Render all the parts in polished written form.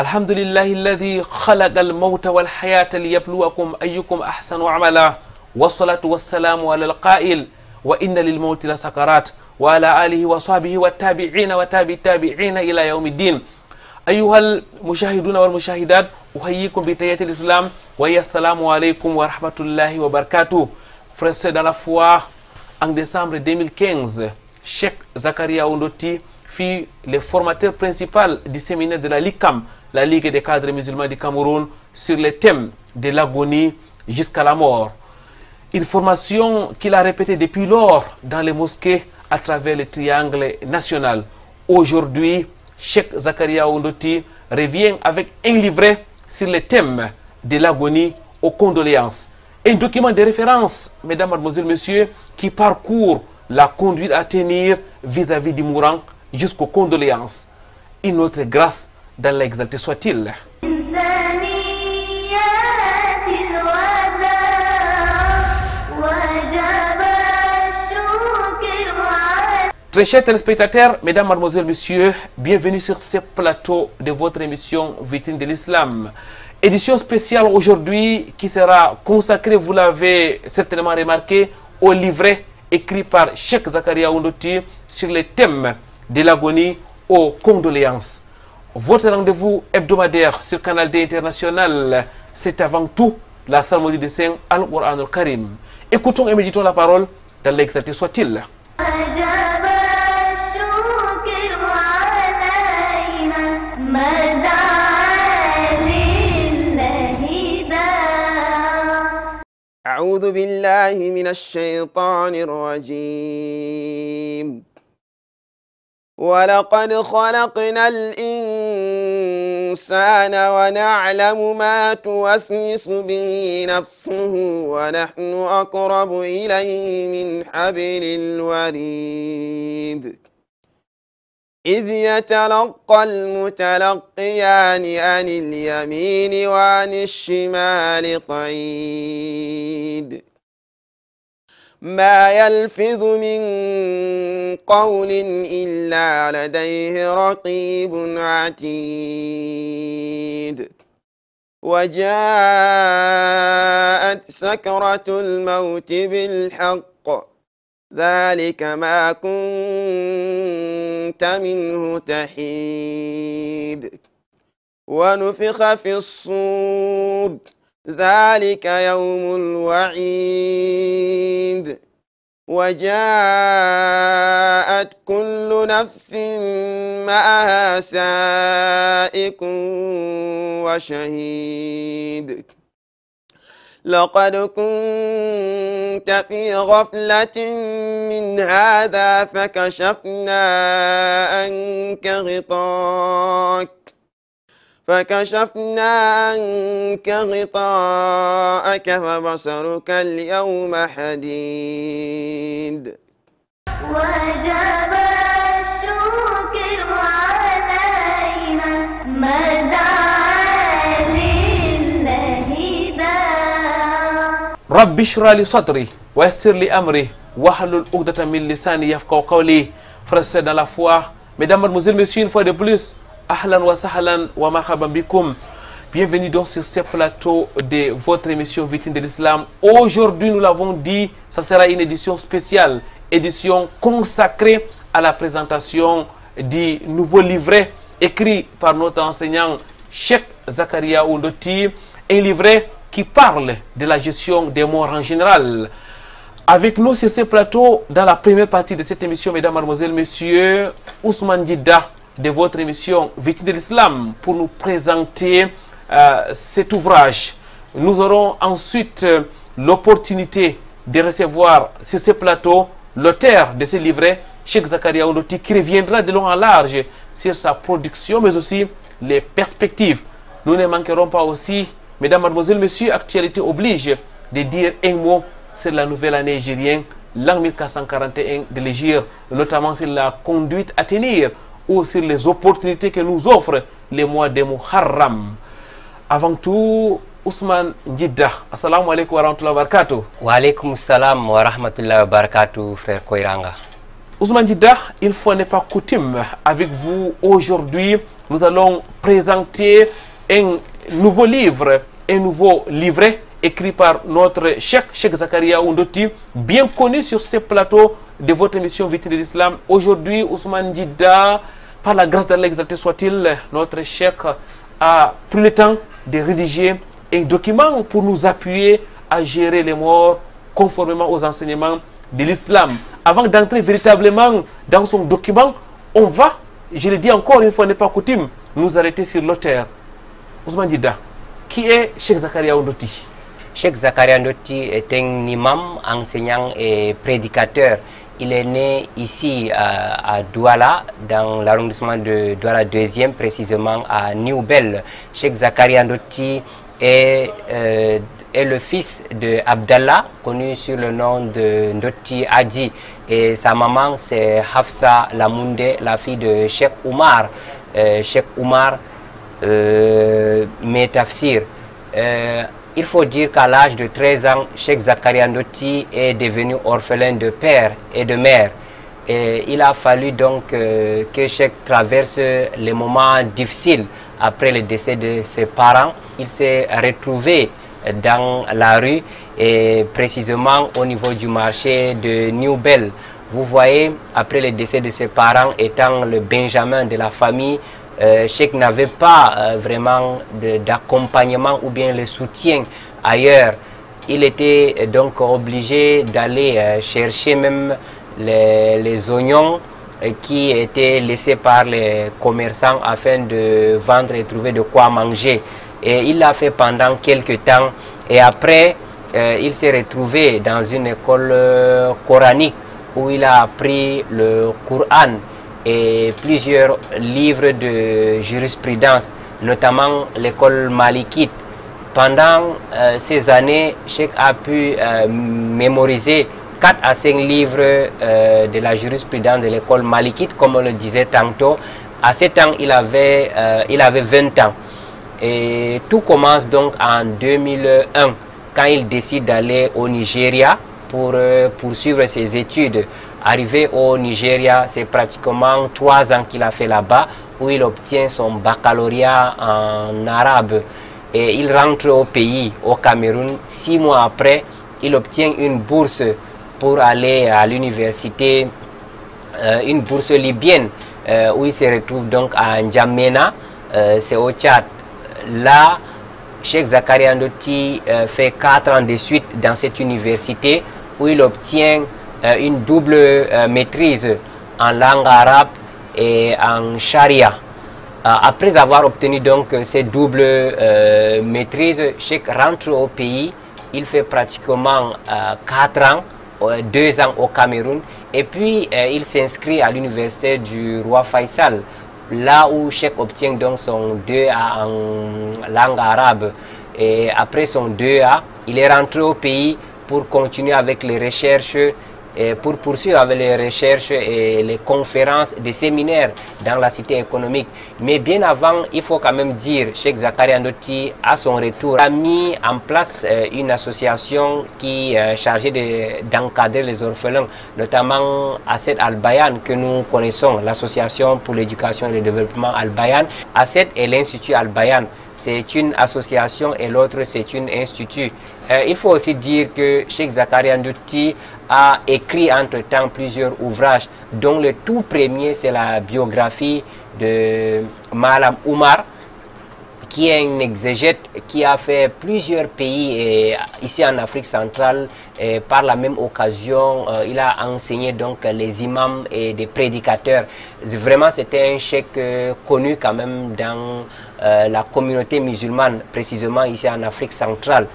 الحمد لله الذي خلق الموت والحياة ليبلوكم أيكم أحسن عملا والصلاة والسلام على القائل وإن للموت لسكرات وعلى آله وصحبه والتابعين وتابع التابعين إلى يوم الدين. أيها المشاهدون والمشاهدات أحييكم بتحية الإسلام وهي السلام عليكم ورحمة الله وبركاته. Frères dans la foi, en décembre 2015, Cheikh Zakaria Ondoti fut le formateur principal du séminaire de la LICAM, la Ligue des cadres musulmans du Cameroun, sur le thème de l'agonie jusqu'à la mort. Une formation qu'il a répétée depuis lors dans les mosquées à travers le triangle national. Aujourd'hui, Cheikh Zakaria Ondoti revient avec un livret sur le thème de l'agonie aux condoléances. Un document de référence, mesdames, mademoiselles, messieurs, qui parcourt la conduite à tenir vis-à-vis du mourant jusqu'aux condoléances. Une autre grâce d'Allah exalté soit-il. Très chers téléspectateurs, mesdames, mademoiselles, messieurs, bienvenue sur ce plateau de votre émission Vitrine de l'Islam. Édition spéciale aujourd'hui qui sera consacrée, vous l'avez certainement remarqué, au livret écrit par Cheikh Zakaria Ondoti sur le thème de l'agonie aux condoléances. Votre rendez-vous hebdomadaire sur Canal D International, c'est avant tout la psalmodie de Saint Al-Qur'an al-Karim. Écoutons et méditons la parole d'Allah exalté soit-il. أعوذ بالله من الشيطان الرجيم ولقد خلقنا الإنسان ونعلم ما توسوس به نفسه ونحن أقرب إليه من حبل الوريد إذ يتلقى المتلقيان عن اليمين وعن الشمال قعيد ما يلفظ من قول إلا لديه رقيب عتيد وجاءت سكرة الموت بالحق ذلك ما كنت منه تحيد ونفخ في الصور ذلك يوم الوعيد وجاءت كل نفس معها سائق وشهيد لقد كنت في غفلة من هذا فكشفنا عنك غطاءك فبصرك اليوم حديد وجب الشكر علينا رب اشرح لي صدري ويسر لي امري واحلل عقدة من لساني يفقهوا قولي. Frères dans la foi, mesdames, mademoiselles, messieurs, une fois de plus, ahlan wa sahlan wa marhaban bikoum. Bienvenue donc sur ce plateau de votre émission Vitrine de l'Islam. Aujourd'hui, nous l'avons dit, ça sera une édition spéciale, édition consacrée à la présentation du nouveau livret écrit par notre enseignant Cheikh Zakaria Ondoti, un livret qui parle de la gestion des morts en général. Avec nous sur ce plateau, dans la première partie de cette émission, mesdames, mademoiselles, messieurs, Ousmane Djida de votre émission Vitrine de l'Islam pour nous présenter cet ouvrage. Nous aurons ensuite l'opportunité de recevoir sur ce plateau l'auteur de ce livret, Cheikh Zakaria Ondoti, qui reviendra de long en large sur sa production, mais aussi les perspectives. Nous ne manquerons pas aussi, mesdames, mademoiselles, messieurs, actualité oblige de dire un mot sur la nouvelle année nigérienne, l'an 1441 de l'Égypte, notamment sur la conduite à tenir ou sur les opportunités que nous offre les mois de Muharram. Avant tout, Ousmane Djida, assalamu alaikum wa rahmatullahi wa barakatuh. Wa alaikum salam wa rahmatullahi wa barakatuh, frère Koiranga. Ousmane Djida, une fois n'est pas coutume, avec vous aujourd'hui, nous allons présenter un nouveau livre, un nouveau livret écrit par notre Cheikh Zakaria Ndoti, bien connu sur ces plateaux de votre émission Vitrine de l'Islam. Aujourd'hui, Ousmane Djida, par la grâce d'Allah exalté soit-il, notre Cheikh a pris le temps de rédiger un document pour nous appuyer à gérer les morts conformément aux enseignements de l'islam. Avant d'entrer véritablement dans son document, on va, je le dis encore une fois, n'est pas coutume, nous arrêter sur l'auteur. Ousmane Djida, qui est Cheikh Zakaria Ndoti? Cheikh Zakaria Ndoti est un imam, enseignant et prédicateur. Il est né ici à Douala, dans l'arrondissement de Douala 2e, précisément à Newbel. Cheikh Zakaria Ndoti est le fils de Abdallah, connu sur le nom de Ndoti Adji. Et sa maman, c'est Hafsa Lamounde, la fille de Cheikh Oumar. Cheikh Oumar Metafsir. Il faut dire qu'à l'âge de 13 ans, Cheikh Zakaria Ndoti est devenu orphelin de père et de mère. Et il a fallu donc que Cheikh traverse les moments difficiles après le décès de ses parents. Il s'est retrouvé dans la rue et précisément au niveau du marché de Newbel. Vous voyez, après le décès de ses parents, étant le benjamin de la famille, Cheikh n'avait pas vraiment d'accompagnement ou bien le soutien ailleurs. Il était donc obligé d'aller chercher même les oignons qui étaient laissés par les commerçants afin de vendre et trouver de quoi manger. Et il l'a fait pendant quelques temps. Et après, il s'est retrouvé dans une école coranique où il a appris le Coran et plusieurs livres de jurisprudence, notamment l'école malikite. Pendant ces années, Cheikh a pu mémoriser 4 à 5 livres de la jurisprudence de l'école malikite, comme on le disait tantôt. À 7 ans, il avait 20 ans. Et tout commence donc en 2001, quand il décide d'aller au Nigeria pour poursuivre ses études. Arrivé au Nigeria, c'est pratiquement 3 ans qu'il a fait là-bas, où il obtient son baccalauréat en arabe. Et il rentre au pays, au Cameroun. 6 mois après, il obtient une bourse pour aller à l'université, une bourse libyenne, où il se retrouve donc à N'Djamena, c'est au Tchad. Là, Cheikh Zakaria Ndoti fait 4 ans de suite dans cette université, où il obtient une double maîtrise en langue arabe et en charia. Après avoir obtenu donc ces doubles maîtrises, Cheikh rentre au pays. Il fait pratiquement 4 ans, 2 ans au Cameroun, et puis il s'inscrit à l'université du roi Faisal, là où Cheikh obtient donc son 2A en langue arabe. Et après son 2A, il est rentré au pays pour continuer avec les recherches, et pour poursuivre avec les recherches et les conférences, des séminaires dans la cité économique. Mais bien avant, il faut quand même dire, Cheikh Zakaria Ndoti, à son retour, a mis en place une association qui est chargée d'encadrer les orphelins, notamment Asset Al-Bayan, que nous connaissons, l'association pour l'éducation et le développement Al-Bayan. Asset est l'Institut Al-Bayan. C'est une association et l'autre c'est un institut. Il faut aussi dire que Cheikh Zakaria Ndoti a écrit entre-temps plusieurs ouvrages, dont le tout premier c'est la biographie de Malam Oumar, qui est un exégète qui a fait plusieurs pays ici en Afrique centrale. Et par la même occasion, il a enseigné donc les imams et des prédicateurs. Vraiment, c'était un cheikh connu quand même dans la communauté musulmane, précisément ici en Afrique centrale.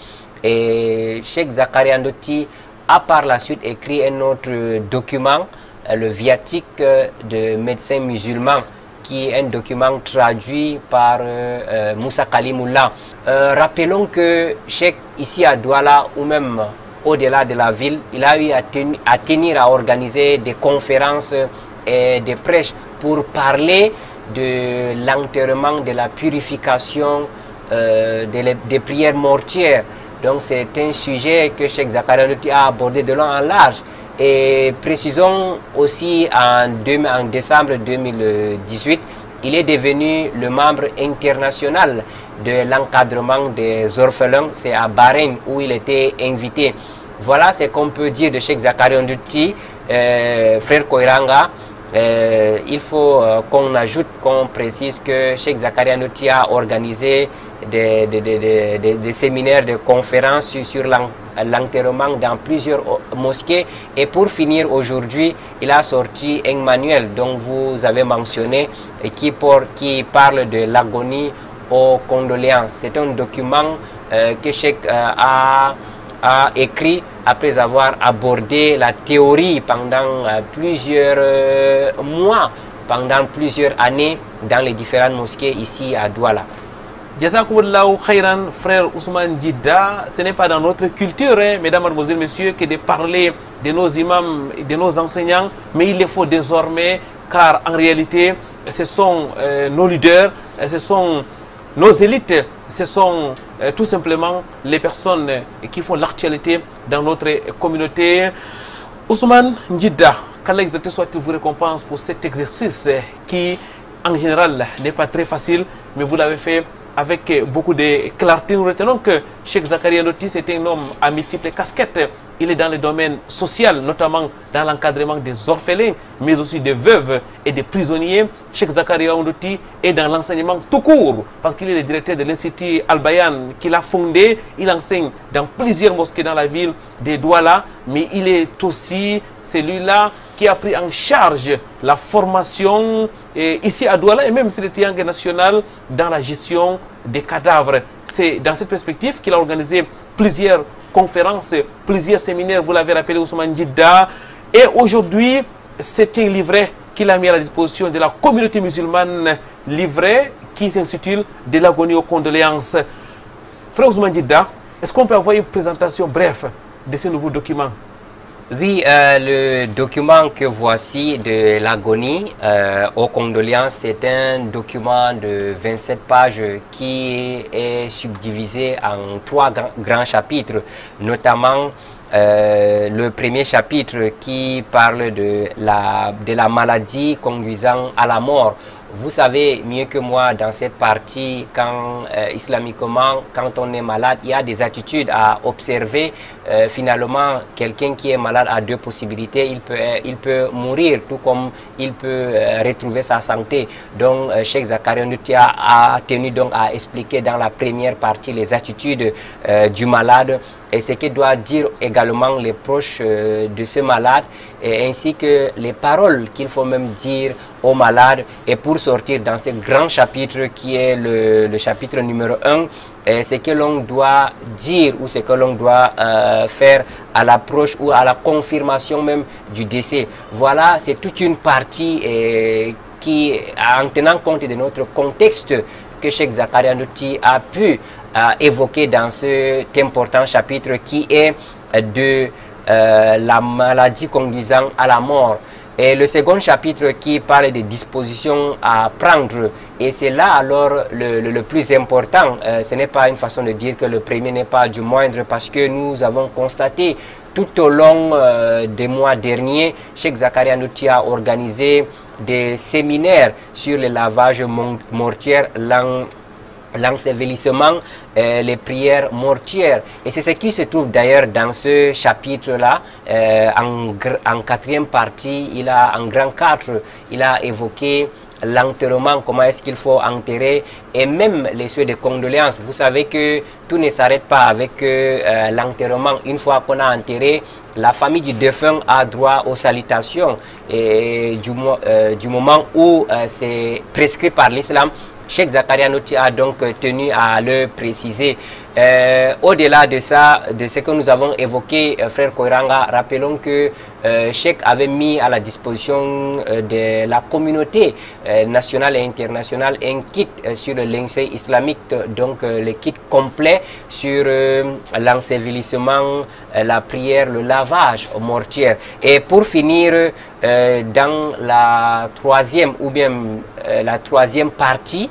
Et Cheikh Zakaria Ndoti a par la suite écrit un autre document, le viatique de médecins musulmans, qui est un document traduit par Moussa Kalimoullah. Rappelons que Cheikh, ici à Douala, ou même au-delà de la ville, il a eu à tenir à organiser des conférences et des prêches pour parler de l'enterrement, de la purification des prières mortuaires. Donc c'est un sujet que Cheikh Zakaria Ndoti a abordé de long en large. Et précisons aussi en décembre 2018, il est devenu le membre international de l'encadrement des orphelins. C'est à Bahreïn où il était invité. Voilà ce qu'on peut dire de Cheikh Zakaria Ndouti, frère Koiranga. Il faut qu'on ajoute, qu'on précise que Cheikh Zakaria Ndouti a organisé des séminaires, des conférences sur l'enterrement dans plusieurs mosquées. Et pour finir, aujourd'hui, il a sorti un manuel dont vous avez mentionné et qui parle de l'agonie aux condoléances. C'est un document que Cheikh a écrit après avoir abordé la théorie pendant plusieurs mois, pendant plusieurs années dans les différentes mosquées ici à Douala. Jazakumullahu khairan, frère Ousmane Djida. Ce n'est pas dans notre culture, hein, mesdames, mademoiselles, messieurs, que de parler de nos imams, de nos enseignants, mais il le faut désormais, car en réalité, ce sont nos leaders, ce sont nos élites, ce sont tout simplement les personnes qui font l'actualité dans notre communauté. Ousmane Djida, qu'Allah exalté soit-il vous récompense pour cet exercice qui, en général, n'est pas très facile, mais vous l'avez fait avec beaucoup de clarté. Nous retenons que Cheikh Zakaria Ndouti, c'est un homme à multiples casquettes. Il est dans le domaine social, notamment dans l'encadrement des orphelins, mais aussi des veuves et des prisonniers. Cheikh Zakaria Ndouti est dans l'enseignement tout court, parce qu'il est le directeur de l'Institut Al-Bayan qu'il a fondé. Il enseigne dans plusieurs mosquées dans la ville de Douala, mais il est aussi celui-là qui a pris en charge la formation ici à Douala et même sur le triangle national dans la gestion des cadavres. C'est dans cette perspective qu'il a organisé plusieurs conférences, plusieurs séminaires, vous l'avez rappelé, Ousmane Djida. Et aujourd'hui, c'est un livret qu'il a mis à la disposition de la communauté musulmane, livret qui s'intitule « De l'agonie aux condoléances ». Frère Ousmane Djida, est-ce qu'on peut avoir une présentation brève de ce nouveau document? Oui, le document que voici de l'agonie aux condoléances, c'est un document de 27 pages qui est subdivisé en 3 grands chapitres, notamment le premier chapitre qui parle de la maladie conduisant à la mort. Vous savez mieux que moi, dans cette partie, islamiquement, quand on est malade, il y a des attitudes à observer. Finalement, quelqu'un qui est malade a 2 possibilités. Il peut mourir, tout comme il peut retrouver sa santé. Donc, Cheikh Zakaria Ndouti a tenu donc à expliquer dans la première partie les attitudes du malade et ce que doivent dire également les proches de ce malade, et ainsi que les paroles qu'il faut même dire aux malades. Et pour sortir dans ce grand chapitre qui est le chapitre numéro 1, ce que l'on doit dire ou ce que l'on doit faire à l'approche ou à la confirmation même du décès. Voilà, c'est toute une partie qui, en tenant compte de notre contexte, que Cheikh Zakaria Ndouti a pu évoquer dans cet important chapitre qui est de la maladie conduisant à la mort. Et le second chapitre qui parle des dispositions à prendre. Et c'est là alors le plus important. Ce n'est pas une façon de dire que le premier n'est pas du moindre, parce que nous avons constaté tout au long des mois derniers, Cheikh Zakaria Ndouti a organisé des séminaires sur le lavage mortuaire, l'ensevelissement, les prières mortuaires. Et c'est ce qui se trouve d'ailleurs dans ce chapitre-là. En 4e partie, en grand 4, il a évoqué l'enterrement, comment est-ce qu'il faut enterrer, et même les souhaits de condoléances. Vous savez que tout ne s'arrête pas avec l'enterrement. Une fois qu'on a enterré, la famille du défunt a droit aux salutations. Et du moment où c'est prescrit par l'islam, Cheikh Zakaria Ndouti a donc tenu à le préciser. Au-delà de ça, de ce que nous avons évoqué, frère Koiranga, rappelons que Cheikh avait mis à la disposition de la communauté nationale et internationale un kit sur le linceul islamique, donc le kit complet sur l'ensevelissement, la prière, le lavage mortuaire. Et pour finir, dans la 3e ou bien la 3e partie,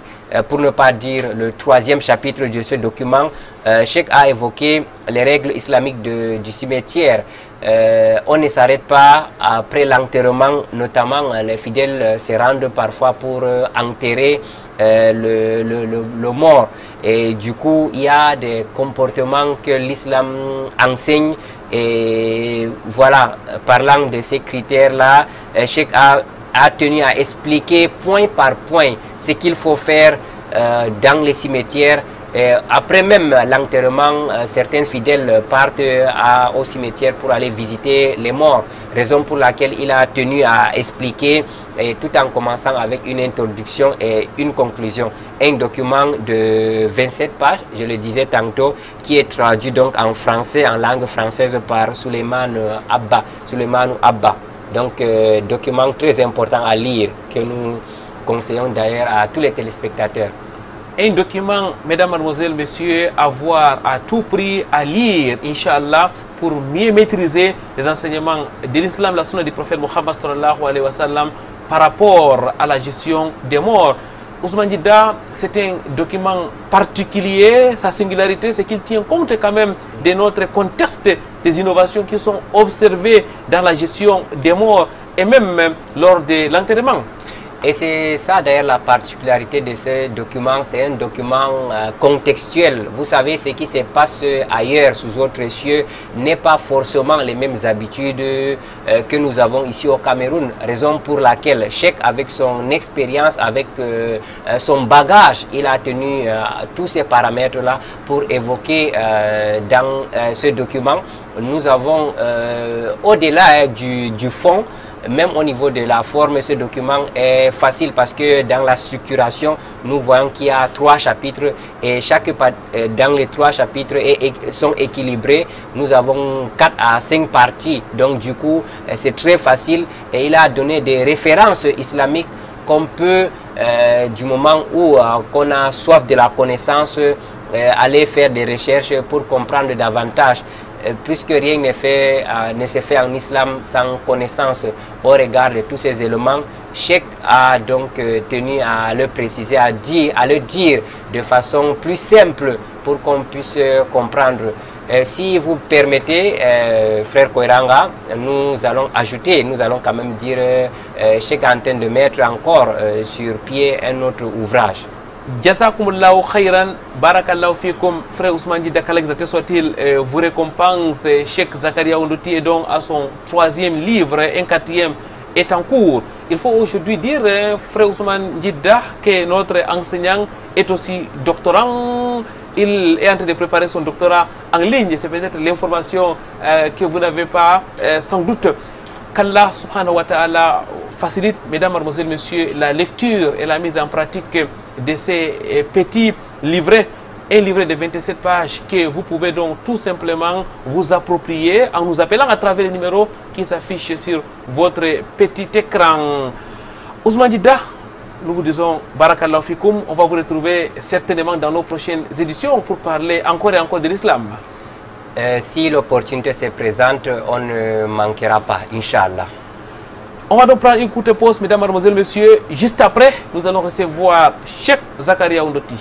pour ne pas dire le 3e chapitre de ce document, Cheikh a évoqué les règles islamiques du cimetière. on ne s'arrête pas après l'enterrement, notamment les fidèles se rendent parfois pour enterrer le mort. Et du coup, il y a des comportements que l'islam enseigne. Et voilà, parlant de ces critères-là, Cheikh a tenu à expliquer point par point ce qu'il faut faire dans les cimetières. Après même l'enterrement, certains fidèles partent au cimetière pour aller visiter les morts, raison pour laquelle il a tenu à expliquer, tout en commençant avec une introduction et une conclusion. Un document de 27 pages, je le disais tantôt, qui est traduit donc en français, en langue française par Souleymane Abba. Donc, document très important à lire, que nous conseillons d'ailleurs à tous les téléspectateurs. Un document, mesdames, mademoiselles, messieurs, à voir à tout prix, à lire, Inch'Allah, pour mieux maîtriser les enseignements de l'islam, la sunna du prophète Mohammed sallallahu alayhi wa sallam par rapport à la gestion des morts. Ousmane Djidda, c'est un document particulier. Sa singularité, c'est qu'il tient compte quand même de notre contexte des innovations qui sont observées dans la gestion des morts et même lors de l'enterrement. Et c'est ça d'ailleurs la particularité de ce document, c'est un document contextuel. Vous savez, ce qui se passe ailleurs, sous autres cieux, n'est pas forcément les mêmes habitudes que nous avons ici au Cameroun. Raison pour laquelle Cheikh, avec son expérience, avec son bagage, il a tenu tous ces paramètres-là pour évoquer dans ce document. Nous avons, au-delà du fond, même au niveau de la forme, ce document est facile parce que dans la structuration, nous voyons qu'il y a 3 chapitres et dans les 3 chapitres sont équilibrés. Nous avons 4 à 5 parties, donc du coup, c'est très facile et il a donné des références islamiques qu'on peut, du moment où on a soif de la connaissance, aller faire des recherches pour comprendre davantage. Puisque rien ne se fait en islam sans connaissance au regard de tous ces éléments, Cheikh a donc tenu à le préciser, à le dire de façon plus simple pour qu'on puisse comprendre. Si vous permettez, frère Koiranga, nous allons ajouter, nous allons quand même dire, Cheikh est en train de mettre encore sur pied un autre ouvrage. Jazakumullahu khairan, barakallahu fikum, frère Ousmane Djidda, qu'Allah soit-il vous récompense. Cheikh Zakaria Ondoti est donc à son 3e livre, un 4e est en cours. Il faut aujourd'hui dire, frère Ousmane Djidda, que notre enseignant est aussi doctorant. Il est en train de préparer son doctorat en ligne. C'est peut-être l'information que vous n'avez pas sans doute. Qu'Allah subhanahu wa ta'ala facilite, mesdames, mademoiselles, messieurs, la lecture et la mise en pratique de ces petits livrets, un livret de 27 pages que vous pouvez donc tout simplement vous approprier en nous appelant à travers les numéros qui s'affichent sur votre petit écran. Ousmane Djidda, nous vous disons barakallahu fikoum. On va vous retrouver certainement dans nos prochaines éditions pour parler encore et encore de l'islam. Si l'opportunité se présente, on ne manquera pas, Inch'Allah. On va donc prendre une courte pause, mesdames, mademoiselles, messieurs. Juste après, nous allons recevoir Cheikh Zakaria Ondoti.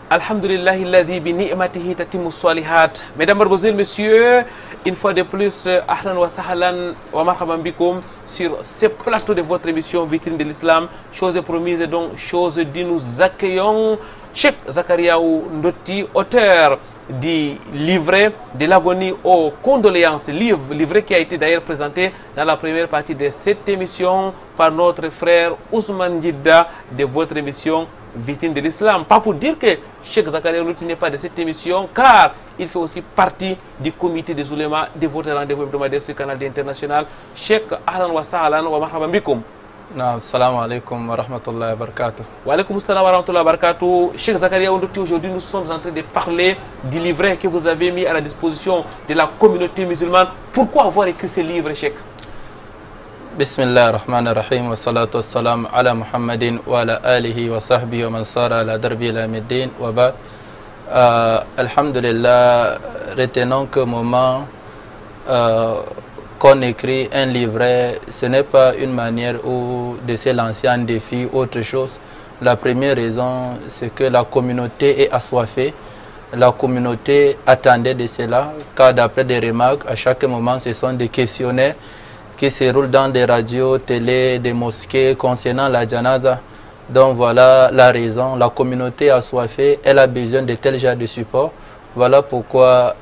Alhamdulillahi alladhi bi ni'matihi tatimmu salihat. Mesdames, mademoiselles, messieurs, une fois de plus, ahlan wa sahlan wa marhaban bikoum sur ce plateau de votre émission Vitrine de l'Islam. Chose promise et donc chose dit, nous accueillons Cheikh Zakaria Ondoti, auteur du livret de l'agonie aux condoléances, livret qui a été d'ailleurs présenté dans la première partie de cette émission par notre frère Ousmane Djidda de votre émission Vitrine de l'Islam. Pas pour dire que Cheikh Zakaria Ondoti n'est pas de cette émission, car il fait aussi partie du comité des oulémas de votre rendez-vous hebdomadaire sur le canal international. Cheikh, ahlan wa sahlan wa marhaban bikoum. Assalamu alaikum wa rahmatullahi wa barakatuh. Wa alaikum salam wa rahmatullahi wa barakatuh. Cheikh Zakaria Ondoti, aujourd'hui nous sommes en train de parler du livret que vous avez mis à la disposition de la communauté musulmane. Pourquoi avoir écrit ce livre, Cheikh? Bismillah ar-Rahman ar-Rahim wa salatu wa salam ala Muhammadin wa ala alihi wa sahbihi wa man sara ala darbi ila middin wa ba'd. Alhamdulillah, retenons que moment qu'on écrit un livret, ce n'est pas une manière de se lancer en défi, autre chose. La première raison, c'est que la communauté est assoiffée La communauté attendait de cela, car d'après des remarques, à chaque moment, ce sont des questionnaires qui se roulent dans des radios, télé, des mosquées concernant la janaza. Donc voilà la raison. La communauté a soifé, elle a besoin de tel genre de support. Voilà pourquoi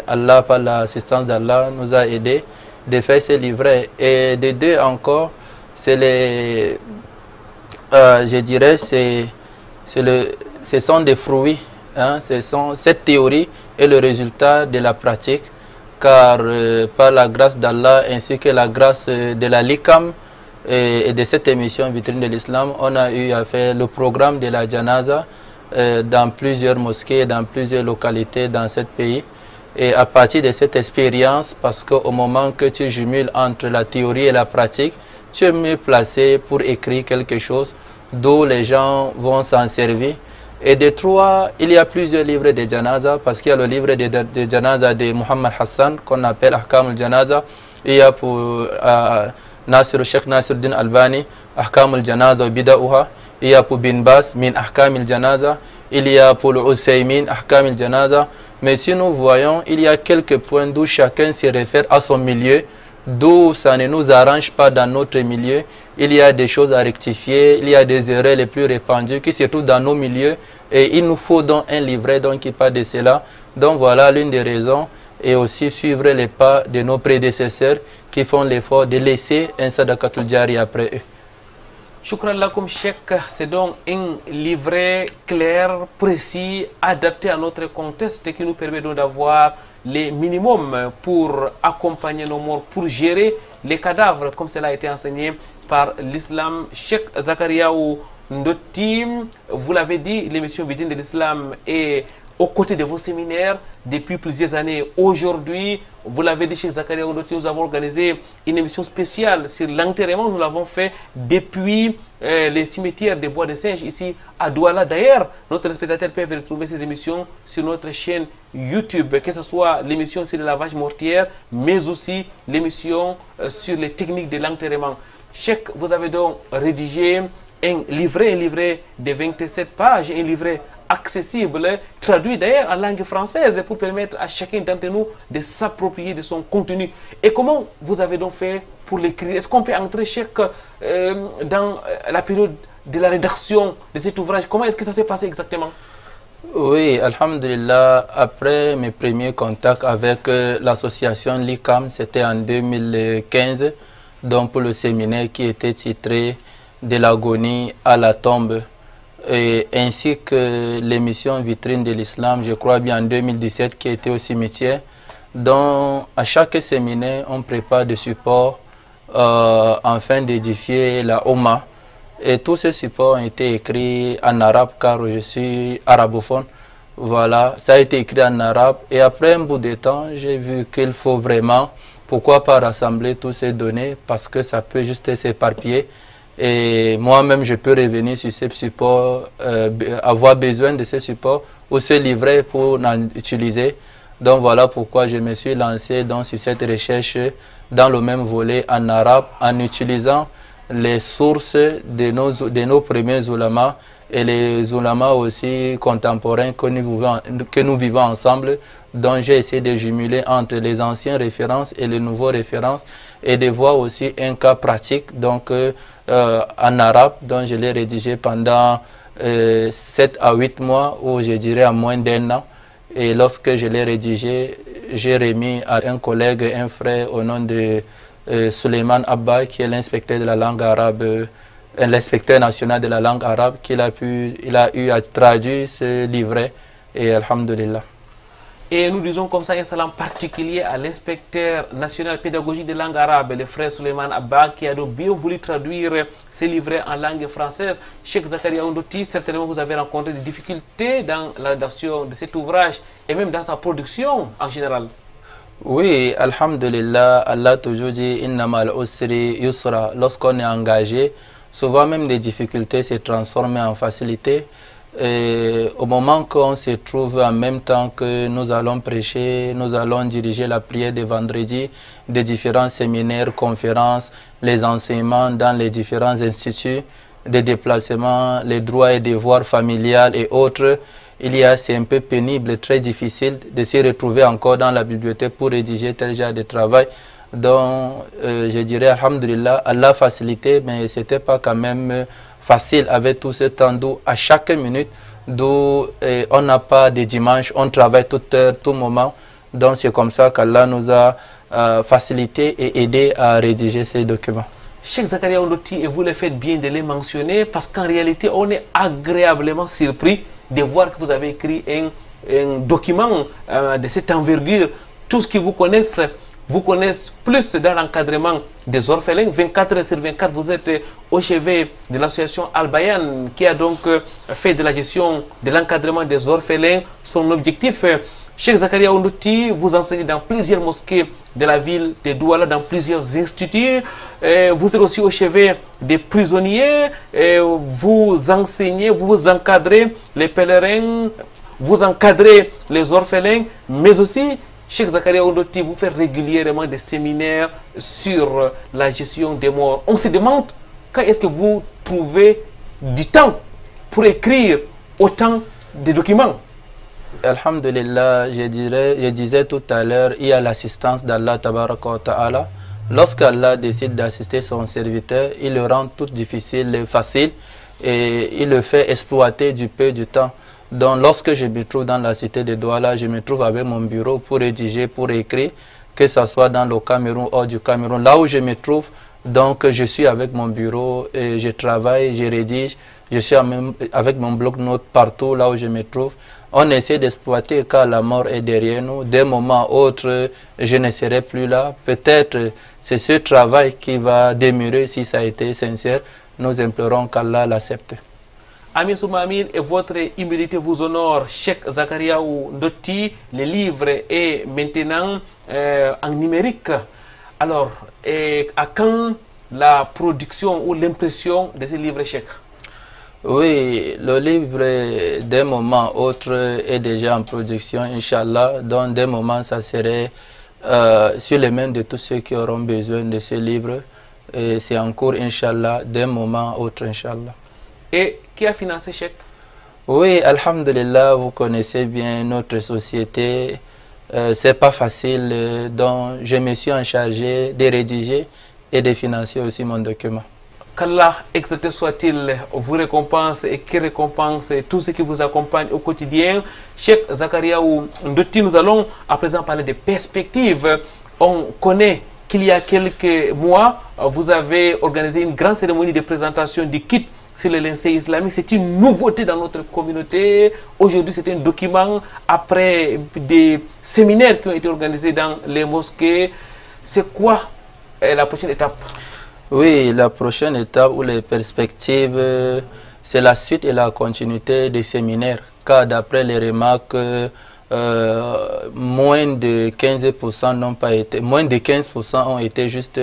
Allah, par l'assistance d'Allah, nous a aidés de faire ces livrets. Et de deux encore, c'est les, je dirais, ce sont des fruits. Hein, cette théorie est le résultat de la pratique, car par la grâce d'Allah ainsi que la grâce de la LICAM et de cette émission Vitrine de l'Islam, on a eu à faire le programme de la janaza dans plusieurs mosquées, dans plusieurs localités dans ce pays. Et à partir de cette expérience, parce qu'au moment que tu jumules entre la théorie et la pratique, tu es mieux placé pour écrire quelque chose d'où les gens vont s'en servir. Et de trois, il y a plusieurs livres de janaza, parce qu'il y a le livre de janaza de Muhammad Hassan qu'on appelle Ahkam al-Janaza. Il y a pour Sheikh Nasiruddin Albani, Ahkam al-Janaza Bida'uha. Il y a pour Bin Bas, Min Ahkam al-Janaza. Il y a pour le Usaymin, Ahkam al-Janaza. Mais si nous voyons, il y a quelques points d'où chacun se réfère à son milieu, d'où ça ne nous arrange pas dans notre milieu. Il y a des choses à rectifier, il y a des erreurs les plus répandues qui se trouvent dans nos milieux. Et il nous faut donc un livret qui parle de cela. Donc voilà l'une des raisons. Et aussi suivre les pas de nos prédécesseurs qui font l'effort de laisser un sadaqatul jari après eux. Shukran lakum Cheikh, c'est donc un livret clair, précis, adapté à notre contexte qui nous permet donc d'avoir les minimums pour accompagner nos morts, pour gérer les cadavres, comme cela a été enseigné par l'islam. Cheikh Zakariaou Ndoti, vous l'avez dit, l'émission Vitrine de l'Islam est aux côtés de vos séminaires depuis plusieurs années. Aujourd'hui, vous l'avez dit, Cheikh Zakariaou Ndoti, nous avons organisé une émission spéciale sur l'enterrement. Nous l'avons fait depuis les cimetières des Bois de Singes ici à Douala. D'ailleurs, nos téléspectateurs peuvent retrouver ces émissions sur notre chaîne YouTube, que ce soit l'émission sur le lavage mortier, mais aussi l'émission sur les techniques de l'enterrement. Cheikh, vous avez donc rédigé un livret de 27 pages, un livret accessible, traduit d'ailleurs en langue française pour permettre à chacun d'entre nous de s'approprier de son contenu. Et comment vous avez donc fait pour l'écrire? Est-ce qu'on peut entrer dans la période de la rédaction de cet ouvrage? Comment est-ce que ça s'est passé exactement? Oui, alhamdulillah, après mes premiers contacts avec l'association LICAM, c'était en 2015, donc pour le séminaire qui était titré « De l'agonie à la tombe ». Ainsi que l'émission Vitrine de l'Islam, je crois bien en 2017, qui était au cimetière. Donc, à chaque séminaire, on prépare des supports afin d'édifier la Oumma. Et tous ces supports ont été écrits en arabe, car je suis arabophone. Voilà, ça a été écrit en arabe. Et après un bout de temps, j'ai vu qu'il faut vraiment, pourquoi pas rassembler tous ces données, parce que ça peut juste s'éparpiller. Et moi-même, je peux revenir sur ces supports, avoir besoin de ces supports ou ce livret pour en utiliser. Donc voilà pourquoi je me suis lancé sur cette recherche dans le même volet en arabe, en utilisant les sources de nos premiers ulamas et les ulamas aussi contemporains que nous vivons ensemble. Donc j'ai essayé de jumeler entre les anciennes références et les nouveaux références et de voir aussi un cas pratique donc en arabe, dont je l'ai rédigé pendant 7 à 8 mois, ou je dirais à moins d'un an. Et lorsque je l'ai rédigé, j'ai remis à un collègue, un frère au nom de Suleiman Abba, qui est l'inspecteur de la langue arabe, l'inspecteur national de la langue arabe, il a eu à traduire ce livret, et alhamdulillah. Et nous disons comme ça un salam particulier à l'inspecteur national pédagogique de langue arabe, le frère Suleiman Abba, qui a donc bien voulu traduire ces livrets en langue française. Cheikh Zakariaou Ndoti, certainement vous avez rencontré des difficultés dans la rédaction de cet ouvrage et même dans sa production en général. Oui, alhamdulillah, Allah toujours dit Innama al-usri yusra. Lorsqu'on est engagé, souvent même des difficultés se transforment en facilité. Et au moment qu'on se trouve en même temps que nous allons prêcher, nous allons diriger la prière de vendredi, des différents séminaires, conférences, les enseignements dans les différents instituts, des déplacements, les droits et devoirs familiales et autres. c'est un peu pénible, très difficile de se retrouver encore dans la bibliothèque pour rédiger tel genre de travail. Donc, je dirais, alhamdulillah, Allah a facilité, mais ce n'était pas quand même facile avec tout ce temps d'où à chaque minute, d'où on n'a pas de dimanche, on travaille toute heure, tout moment. Donc, c'est comme ça qu'Allah nous a facilité et aidé à rédiger ces documents. Cheikh Zakaria Ondoti, et vous le faites bien de les mentionner, parce qu'en réalité, on est agréablement surpris de voir que vous avez écrit un document de cette envergure. Tous qui vous connaissent plus dans l'encadrement des orphelins. 24 heures sur 24, vous êtes au chevet de l'association Al-Bayan, qui a donc fait de la gestion de l'encadrement des orphelins son objectif. Cheikh Zakaria Ondoti, vous enseignez dans plusieurs mosquées de la ville de Douala, dans plusieurs instituts. Vous êtes aussi au chevet des prisonniers. Vous enseignez, vous encadrez les pèlerins, vous encadrez les orphelins, mais aussi, Cheikh Zakaria Ondoti, vous faites régulièrement des séminaires sur la gestion des morts. On se demande quand est-ce que vous trouvez du temps pour écrire autant de documents. Alhamdulillah, je disais tout à l'heure, il y a l'assistance d'Allah Tabaraka wa Ta'ala. Lorsqu'Allah décide d'assister son serviteur, il le rend tout difficile et facile et il le fait exploiter du peu du temps. Donc lorsque je me trouve dans la cité de Douala, je me trouve avec mon bureau pour rédiger, pour écrire, que ce soit dans le Cameroun ou hors du Cameroun. Là où je me trouve, donc je suis avec mon bureau, et je travaille, je rédige, je suis avec mon bloc-notes partout là où je me trouve. On essaie d'exploiter car la mort est derrière nous. D'un moment à autre, je ne serai plus là. Peut-être c'est ce travail qui va demeurer si ça a été sincère. Nous implorons qu'Allah l'accepte. Amin Soumamin, et votre humilité vous honore. Cheikh Zakaria Ondoti, le livre est maintenant en numérique. Alors, à quand la production ou l'impression de ce livre, Cheikh? Oui, le livre d'un moment à autre est déjà en production, Inch'Allah. Donc d'un moment, ça serait sur les mains de tous ceux qui auront besoin de ce livre. Et c'est en cours, Inch'Allah, d'un moment à autre, Inch'Allah. Et qui a financé Cheikh? Oui, alhamdulillah, vous connaissez bien notre société. C'est pas facile, donc je me suis en chargé de rédiger et de financer aussi mon document. Qu'Allah exalté soit-il, vous récompense et qui récompense tout ce qui vous accompagne au quotidien. Cheikh Zakaria Ondoti, nous allons à présent parler des perspectives. On connaît qu'il y a quelques mois, vous avez organisé une grande cérémonie de présentation du kit sur le linceul islamique. C'est une nouveauté dans notre communauté. Aujourd'hui, c'est un document après des séminaires qui ont été organisés dans les mosquées. C'est quoi la prochaine étape? Oui, la prochaine étape ou les perspectives, c'est la suite et la continuité des séminaires. Car d'après les remarques, moins de 15% n'ont pas été, moins de 15% ont été juste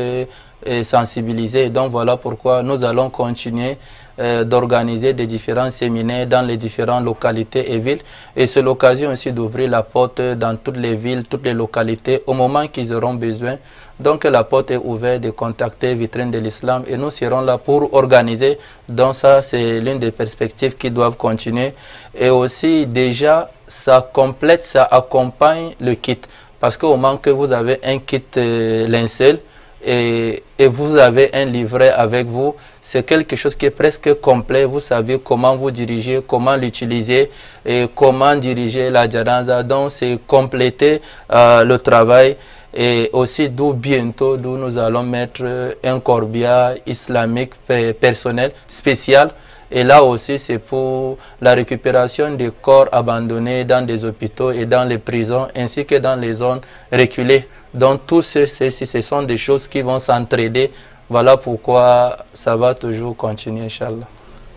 sensibilisés. Donc voilà pourquoi nous allons continuer d'organiser des différents séminaires dans les différentes localités et villes. Et c'est l'occasion aussi d'ouvrir la porte dans toutes les villes, toutes les localités, au moment qu'ils auront besoin. Donc la porte est ouverte de contacter Vitrine de l'Islam et nous serons là pour organiser. Donc ça, c'est l'une des perspectives qui doivent continuer. Et aussi déjà, ça complète, ça accompagne le kit. Parce qu'au moment que vous avez un kit linceul, et vous avez un livret avec vous, c'est quelque chose qui est presque complet. Vous savez comment vous diriger, comment l'utiliser et comment diriger la janaza. Donc c'est compléter le travail. Et aussi d'où bientôt nous allons mettre un corbillard islamique personnel spécial. Et là aussi c'est pour la récupération des corps abandonnés dans des hôpitaux et dans les prisons ainsi que dans les zones reculées. Donc tout ceci, ce sont des choses qui vont s'entraider. Voilà pourquoi ça va toujours continuer, Inch'Allah.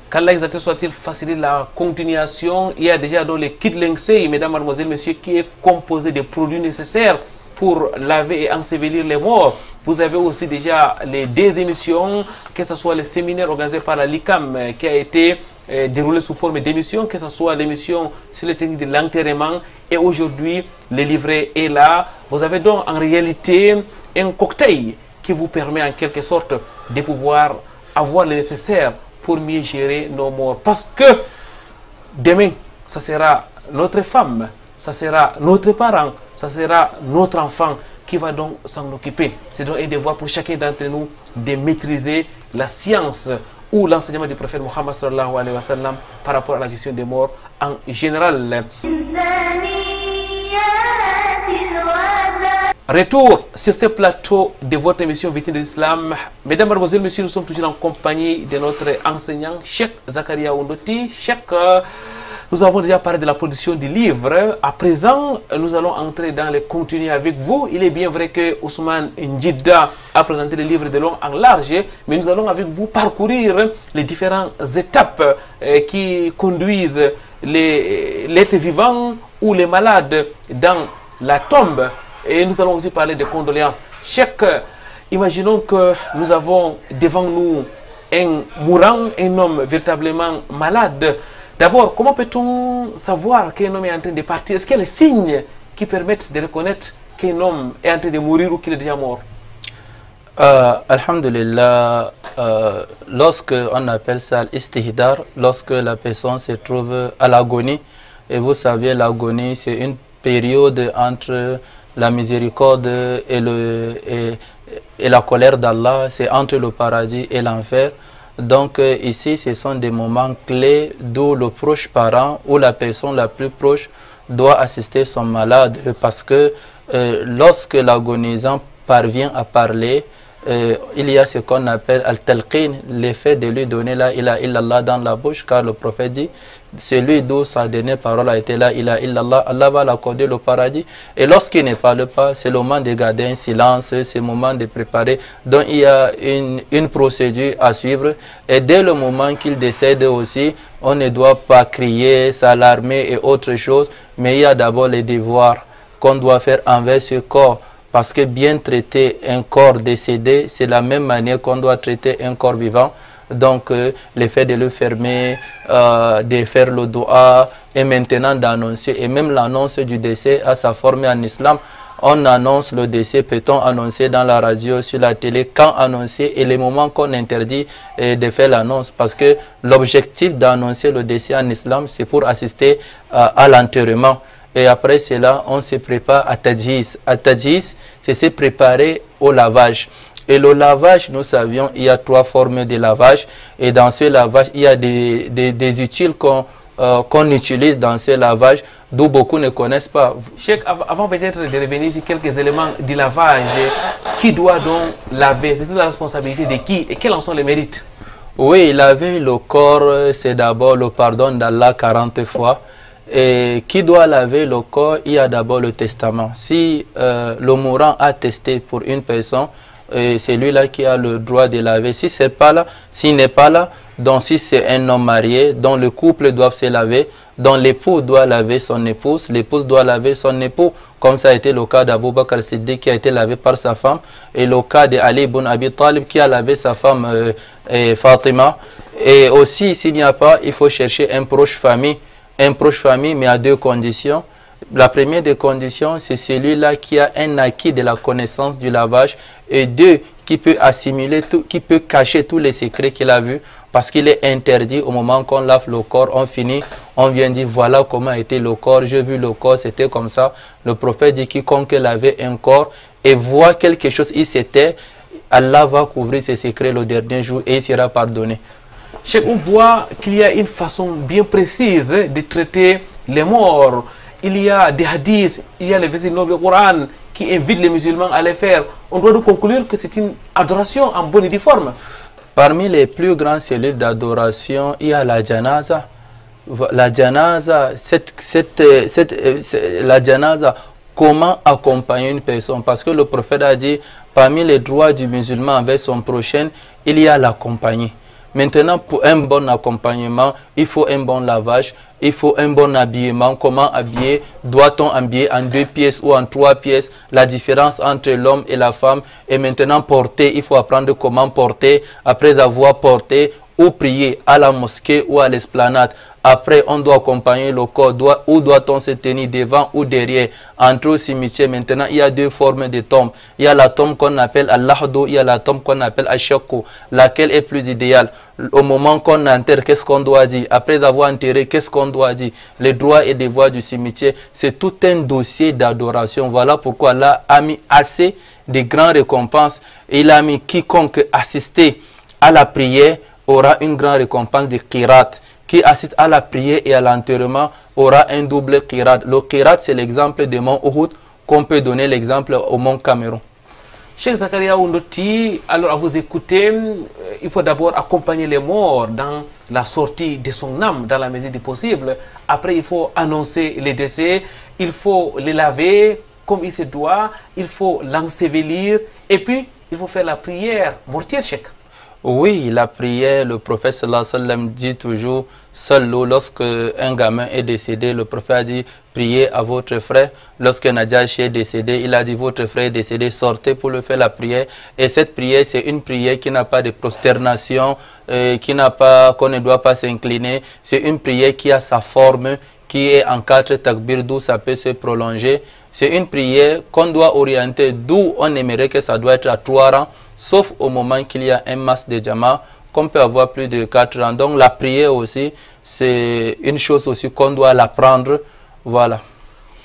Qu'Allah exalté soit-il facilite la continuation. Il y a déjà dans le kit linceul, mesdames, mademoiselles, messieurs, qui est composé des produits nécessaires pour laver et ensevelir les morts. Vous avez aussi déjà les deux émissions, que ce soit le séminaire organisé par la LICAM qui a été déroulé sous forme d'émission, que ce soit l'émission sur les techniques de l'enterrement. Et aujourd'hui, le livret est là. Vous avez donc en réalité un cocktail qui vous permet en quelque sorte de pouvoir avoir le nécessaire pour mieux gérer nos morts. Parce que demain, ça sera notre femme, ça sera notre parent, ça sera notre enfant qui va donc s'en occuper. C'est donc un devoir pour chacun d'entre nous de maîtriser la science ou l'enseignement du prophète Mohammed sallallahu alayhi wa sallam par rapport à la gestion des morts en général. Retour sur ce plateau de votre émission Victime de l'Islam. Mesdames, Mademoiselles, Messieurs, nous sommes toujours en compagnie de notre enseignant, Cheikh Zakaria Ondoti. Cheikh, nous avons déjà parlé de la production du livre. À présent, nous allons entrer dans les contenus avec vous. Il est bien vrai que Ousmane Ndjida a présenté le livre de long en large, mais nous allons avec vous parcourir les différentes étapes qui conduisent l'être vivant ou les malades dans la tombe. Et nous allons aussi parler des condoléances. Cheikh, imaginons que nous avons devant nous un mourant, un homme véritablement malade. D'abord, comment peut-on savoir qu'un homme est en train de partir? Est-ce qu'il y a les signes qui permettent de reconnaître qu'un homme est en train de mourir ou qu'il est déjà mort? Alhamdulillah, lorsque on appelle ça l'istihdar, lorsque la personne se trouve à l'agonie, et vous savez, l'agonie, c'est une période entre la miséricorde et la colère d'Allah, c'est entre le paradis et l'enfer. Donc ici, ce sont des moments clés d'où le proche parent ou la personne la plus proche doit assister son malade, parce que lorsque l'agonisant parvient à parler, il y a ce qu'on appelle al-talqin, l'effet de lui donner la ilaha illallah dans la bouche, car le prophète dit, celui d'où sa dernière parole a été la ilaha illallah, Allah va l'accorder le paradis. Et lorsqu'il ne parle pas, c'est le moment de garder un silence, c'est le moment de préparer. Donc il y a une procédure à suivre. Et dès le moment qu'il décède aussi, on ne doit pas crier, s'alarmer et autre chose, mais il y a d'abord les devoirs qu'on doit faire envers ce corps. Parce que bien traiter un corps décédé, c'est la même manière qu'on doit traiter un corps vivant. Donc, le fait de le fermer, de faire le doua, et maintenant d'annoncer, et même l'annonce du décès à sa forme en islam. On annonce le décès, peut-on annoncer dans la radio, sur la télé, quand annoncer, et les moments qu'on interdit de faire l'annonce. Parce que l'objectif d'annoncer le décès en islam, c'est pour assister à l'enterrement. Et après cela, on se prépare à Tadjis. À Tadjis, c'est se préparer au lavage. Et le lavage, nous savions, il y a 3 formes de lavage. Et dans ce lavage, il y a des utiles qu'on utilise dans ce lavage, d'où beaucoup ne connaissent pas. Cheikh, avant peut-être de revenir sur quelques éléments du lavage, qui doit donc laver? C'est la responsabilité de qui et quels en sont les mérites? Oui, laver le corps, c'est d'abord le pardon d'Allah 40 fois. Et qui doit laver le corps? Il y a d'abord le testament. Si le mourant a testé pour une personne, c'est lui-là qui a le droit de laver. Si c'est pas là, s'il n'est pas là, donc si c'est un homme marié, dont le couple doit se laver, dont l'époux doit laver son épouse, l'épouse doit laver son époux, comme ça a été le cas d'Abou Bakr Siddiq qui a été lavé par sa femme, et le cas d'Ali ibn Abi Talib qui a lavé sa femme Fatima. Et aussi, s'il n'y a pas, il faut chercher un proche famille, mais à 2 conditions. La première des conditions, c'est celui-là qui a un acquis de la connaissance du lavage, et 2, qui peut assimiler tout, qui peut cacher tous les secrets qu'il a vus, parce qu'il est interdit au moment qu'on lave le corps, on finit, on vient dire voilà comment était le corps, j'ai vu le corps, c'était comme ça. Le prophète dit quiconque lavait un corps et voit quelque chose, il s'était, Allah va couvrir ses secrets le dernier jour et il sera pardonné. Cheikh, on voit qu'il y a une façon bien précise de traiter les morts. Il y a des hadiths, il y a les versets du Coran qui invitent les musulmans à les faire. On doit donc conclure que c'est une adoration en bonne et due forme. Parmi les plus grands cellules d'adoration, il y a la janaza. La janaza, la janaza, comment accompagner une personne? Parce que le prophète a dit, parmi les droits du musulman envers son prochain, il y a l'accompagner. Maintenant, pour un bon accompagnement, il faut un bon lavage, il faut un bon habillement. Comment habiller? Doit-on habiller en 2 pièces ou en 3 pièces? La différence entre l'homme et la femme. Et maintenant, porter, il faut apprendre comment porter. Après avoir porté, ou prier à la mosquée ou à l'esplanade. Après, on doit accompagner le corps. Où doit-on se tenir, devant ou derrière? Entrer au cimetière, maintenant, il y a deux formes de tombes. Il y a la tombe qu'on appelle Al-Lahdo, il y a la tombe qu'on appelle Ashakko. Laquelle est plus idéale? Au moment qu'on enterre, qu'est-ce qu'on doit dire? Après avoir enterré, qu'est-ce qu'on doit dire? Les droits et devoirs du cimetière, c'est tout un dossier d'adoration. Voilà pourquoi Allah a mis assez de grandes récompenses. Il a mis quiconque assister à la prière aura une grande récompense de qirat. Qui assiste à la prière et à l'enterrement aura un double qirat. Le qirat, c'est l'exemple du mont Uhud qu'on peut donner l'exemple au mont Cameroun. Cheikh Zakaria Oundoti, alors à vous écouter, il faut d'abord accompagner les morts dans la sortie de son âme, dans la mesure du possible. Après, il faut annoncer les décès, il faut les laver comme il se doit, il faut l'ensevelir, et puis il faut faire la prière mortière, Cheikh. Oui, la prière, le prophète sallallahu alayhi wa sallam dit toujours, seul lorsque un gamin est décédé, le prophète a dit, priez à votre frère. Lorsque Nadjashi est décédé, il a dit, votre frère est décédé, sortez pour le faire la prière. Et cette prière, c'est une prière qui n'a pas de prosternation, qu'on ne doit pas s'incliner. C'est une prière qui a sa forme, qui est en 4 takbir, d'où ça peut se prolonger. C'est une prière qu'on doit orienter, d'où on aimerait que ça doit être à 3 rangs, sauf au moment qu'il y a un mas de jama, qu'on peut avoir plus de 4 rangs. Donc la prière aussi, c'est une chose aussi qu'on doit l'apprendre. Voilà.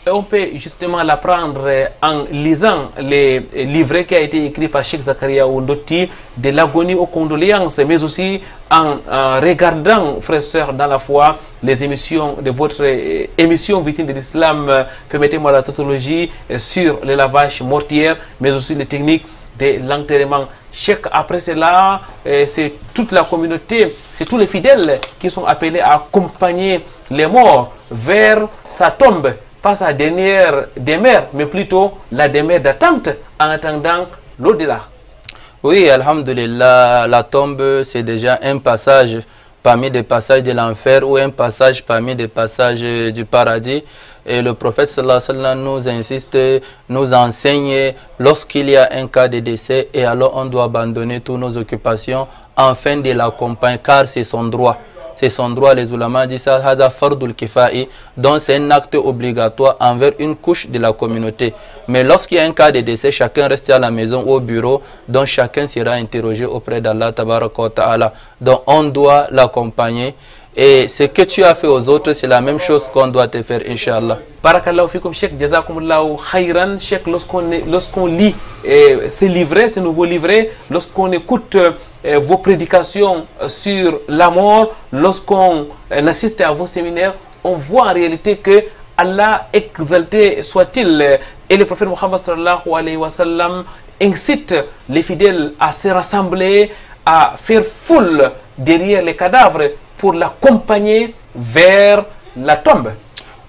On peut justement l'apprendre en lisant les livrets qui a été écrit par Cheikh Zakaria Oundoti, de l'agonie aux condoléances, mais aussi en regardant, frères et sœurs dans la foi, les émissions de votre émission Victime de l'Islam, permettez-moi la tautologie, sur le lavage mortier, mais aussi les techniques de l'enterrement. Cheikh, après cela, c'est toute la communauté, c'est tous les fidèles qui sont appelés à accompagner les morts vers sa tombe. Pas sa dernière demeure, mais plutôt la demeure d'attente en attendant l'au-delà. Oui, alhamdulillah, la tombe, c'est déjà un passage parmi des passages de l'enfer ou un passage parmi des passages du paradis. Et le prophète sallallahu alayhi wa sallam nous insiste, nous enseigne lorsqu'il y a un cas de décès, et alors on doit abandonner toutes nos occupations afin de l'accompagner, car c'est son droit. C'est son droit, les ulama disent ça, donc c'est un acte obligatoire envers une couche de la communauté. Mais lorsqu'il y a un cas de décès, chacun reste à la maison ou au bureau, donc chacun sera interrogé auprès d'Allah tabaraka wa ta'ala. Donc on doit l'accompagner. Et ce que tu as fait aux autres, c'est la même chose qu'on doit te faire, Inch'Allah. Barakallahu fikum, Cheikh, jazakumullahu khayran. Cheikh, lorsqu'on lit ces livrets, ces nouveaux livrets, lorsqu'on écoute vos prédications sur la mort, lorsqu'on assiste à vos séminaires, on voit en réalité que Allah, exalté soit-il, et le prophète Muhammad sallallahu alayhi wa sallam incite les fidèles à se rassembler, à faire foule derrière les cadavres pour l'accompagner vers la tombe.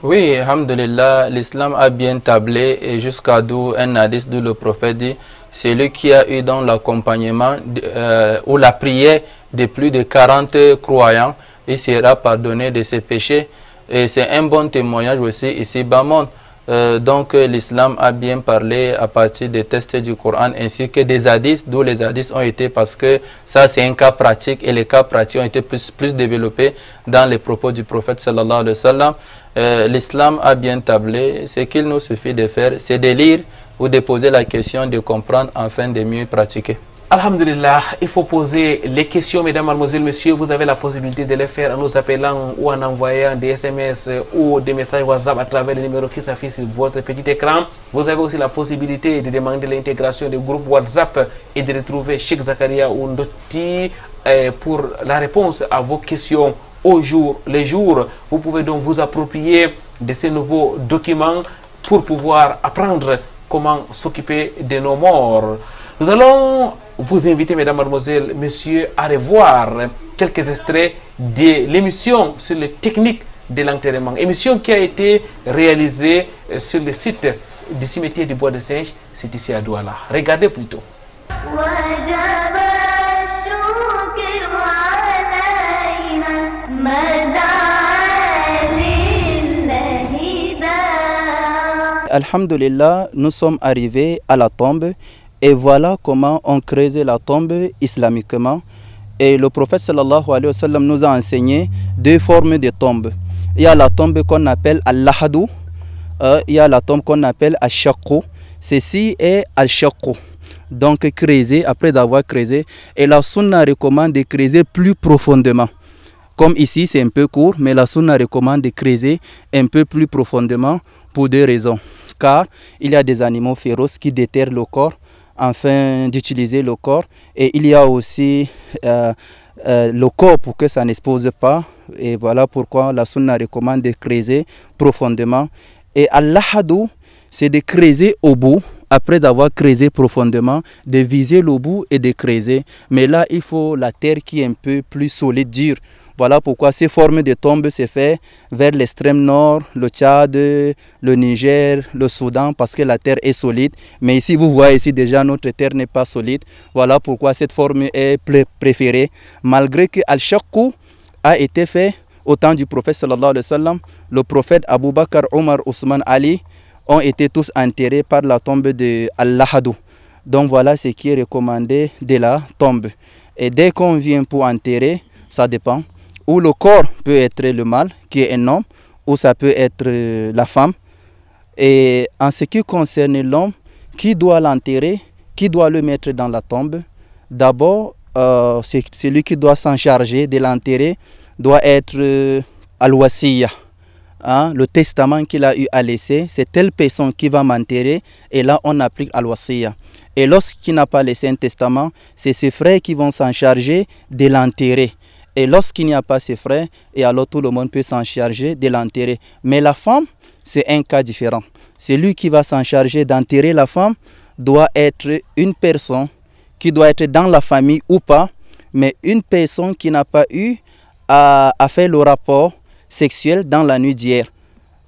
Oui, alhamdulillah, l'islam a bien tablé, et jusqu'à d'où un hadith d'où le prophète dit, celui qui a eu dans l'accompagnement ou la prière de plus de 40 croyants, il sera pardonné de ses péchés. Et c'est un bon témoignage aussi ici bas monde. Donc l'islam a bien parlé à partir des textes du Coran ainsi que des hadiths, d'où les hadiths ont été, parce que ça c'est un cas pratique, et les cas pratiques ont été plus développés dans les propos du prophète sallallahu alayhi wa sallam. L'islam a bien tablé. Ce qu'il nous suffit de faire, c'est de lire ou de poser la question, de comprendre afin de mieux pratiquer. Alhamdulillah, il faut poser les questions, mesdames, mademoiselles, messieurs. Vous avez la possibilité de les faire en nous appelant ou en envoyant des SMS ou des messages WhatsApp à travers les numéros qui s'affichent sur votre petit écran. Vous avez aussi la possibilité de demander l'intégration du groupe WhatsApp et de retrouver Cheikh Zakaria Oundoti pour la réponse à vos questions au jour le jour. Vous pouvez donc vous approprier de ces nouveaux documents pour pouvoir apprendre comment s'occuper de nos morts. Nous allons vous inviter, mesdames, mademoiselles, messieurs, à revoir quelques extraits de l'émission sur les techniques de l'enterrement. Émission qui a été réalisée sur le site du cimetière du Bois de Singe, c'est ici à Douala. Regardez plutôt. Alhamdulillah, nous sommes arrivés à la tombe, et voilà comment on creusait la tombe islamiquement. Et le prophète sallallahu alayhi wa sallam nous a enseigné deux formes de tombes. Il y a la tombe qu'on appelle al-lahadu, il y a la tombe qu'on appelle al-shakku. Ceci est al-shakku. Donc creuser, après avoir creusé. Et la sunna recommande de creuser plus profondément. Comme ici, c'est un peu court, mais la sunna recommande de creuser un peu plus profondément pour deux raisons. Car il y a des animaux féroces qui déterrent le corps afin d'utiliser le corps. Et il y a aussi le corps pour que ça n'expose pas. Et voilà pourquoi la sunna recommande de creuser profondément. Et al-lahadu, c'est de creuser au bout. Après avoir creusé profondément, de viser le bout et de creuser. Mais là, il faut la terre qui est un peu plus solide, dure. Voilà pourquoi ces formes de tombes se font vers l'extrême nord, le Tchad, le Niger, le Soudan, parce que la terre est solide. Mais ici, vous voyez ici déjà, notre terre n'est pas solide. Voilà pourquoi cette forme est préférée. Malgré que Al-Shakku a été fait au temps du prophète sallallahu alayhi wa sallam, le prophète Abu Bakr, Omar, Ousmane, Ali ont été tous enterrés par la tombe de Al-Lahadu. Donc voilà ce qui est recommandé de la tombe. Et dès qu'on vient pour enterrer, ça dépend. Ou le corps peut être le mâle, qui est un homme, ou ça peut être la femme. Et en ce qui concerne l'homme, qui doit l'enterrer, qui doit le mettre dans la tombe, d'abord, c'est celui qui doit s'en charger de l'enterrer, doit être al-wasiya. Hein, le testament qu'il a eu à laisser, c'est telle personne qui va m'enterrer, et là on applique al-wasiya. Et lorsqu'il n'a pas laissé un testament, c'est ses frères qui vont s'en charger de l'enterrer. Et lorsqu'il n'y a pas ses frères, et alors tout le monde peut s'en charger de l'enterrer. Mais la femme, c'est un cas différent. Celui qui va s'en charger d'enterrer la femme doit être une personne qui doit être dans la famille ou pas, mais une personne qui n'a pas eu à faire le rapport sexuel dans la nuit d'hier.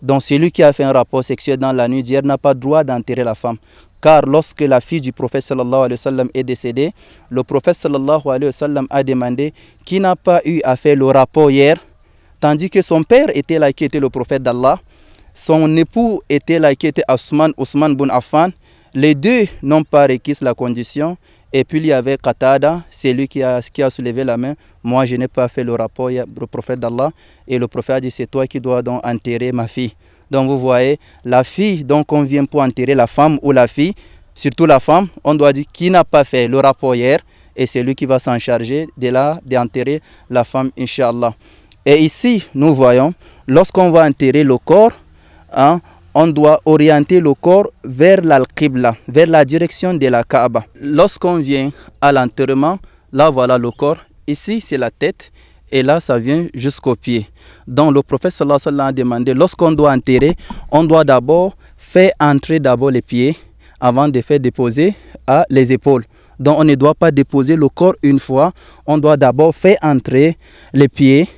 Donc celui qui a fait un rapport sexuel dans la nuit d'hier n'a pas le droit d'enterrer la femme. Car lorsque la fille du prophète sallallahu alayhi wa sallam est décédée, le prophète sallallahu alayhi wa sallam a demandé qui n'a pas eu à faire le rapport hier, tandis que son père était là, qui était le prophète d'Allah, son époux était là, qui était Ousmane bin Affan. Les deux n'ont pas requis la condition. Et puis il y avait Qatada, c'est lui qui a soulevé la main. Moi, je n'ai pas fait le rapport, il y a le prophète d'Allah. Et le prophète a dit, c'est toi qui dois donc enterrer ma fille. Donc vous voyez, la fille, donc on vient pour enterrer la femme ou la fille, surtout la femme, on doit dire qui n'a pas fait le rapport hier. Et c'est lui qui va s'en charger d'enterrer la femme, Inch'Allah. Et ici, nous voyons, lorsqu'on va enterrer le corps, hein, on doit orienter le corps vers l'Al-Qibla, vers la direction de la Kaaba. Lorsqu'on vient à l'enterrement, là voilà le corps, ici c'est la tête, et là ça vient jusqu'aux pieds. Donc le prophète sallallahu alayhi wa sallam a demandé, lorsqu'on doit enterrer, on doit d'abord faire entrer les pieds avant de faire déposer les épaules. Donc on ne doit pas déposer le corps une fois, on doit d'abord faire entrer les pieds